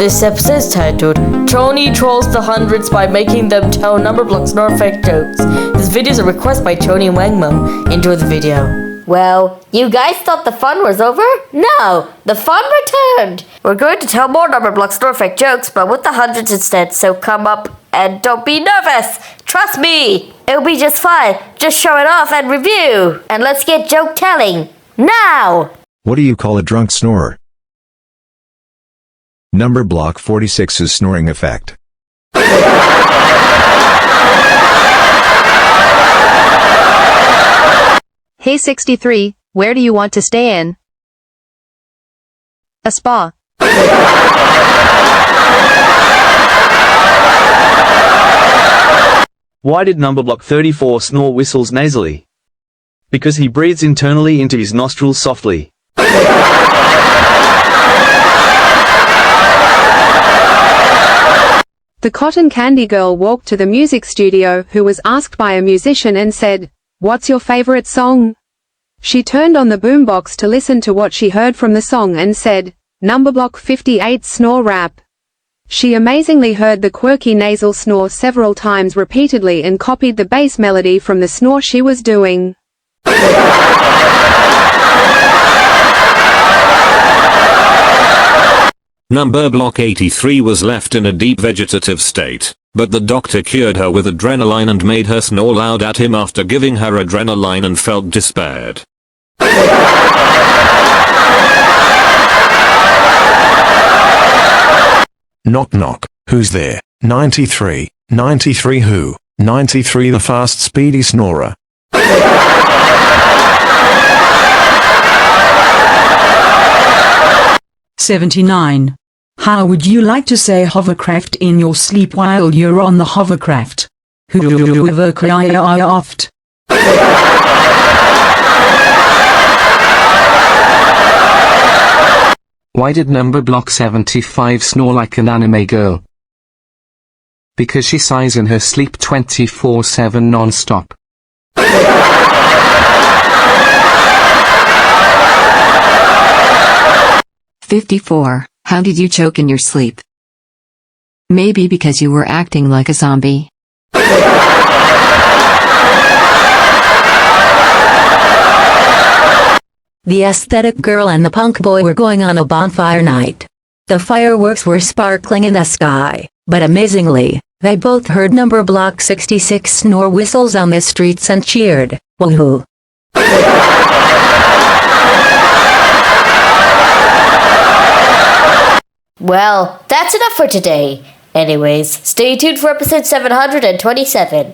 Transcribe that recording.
This episode is titled Choni Trolls the Hundreds by Making Them Tell Number Block Snore Fake Jokes. This video is a request by Choni and Wangmo. Enjoy the video. Well, you guys thought the fun was over? No, the fun returned. We're going to tell more number block snore fake jokes, but with the hundreds instead, so come up and don't be nervous. Trust me, it'll be just fine. Just show it off and review. And let's get joke telling now. What do you call a drunk snorer? Number block 46's snoring effect. Hey 63, where do you want to stay in? A spa. Why did number block 34 snore whistles nasally? Because he breathes internally into his nostrils softly. The cotton candy girl walked to the music studio who was asked by a musician and said, "What's your favorite song?" She turned on the boombox to listen to what she heard from the song and said, "Number block 58 snore rap." She amazingly heard the quirky nasal snore several times repeatedly and copied the bass melody from the snore she was doing. Number block 83 was left in a deep vegetative state, but the doctor cured her with adrenaline and made her snore loud at him after giving her adrenaline and felt despaired. Knock knock, who's there? 93, 93 who? 93 the fast speedy snorer. 79. How would you like to say hovercraft in your sleep while you're on the hovercraft? Hovercraft. Why did number block 75 snore like an anime girl? Because she sighs in her sleep 24/7 non-stop. 54. How did you choke in your sleep? Maybe because you were acting like a zombie. The aesthetic girl and the punk boy were going on a bonfire night. The fireworks were sparkling in the sky, but amazingly, they both heard number block 66 snore whistles on the streets and cheered. Woohoo! Well, that's enough for today. Anyways, stay tuned for episode 727.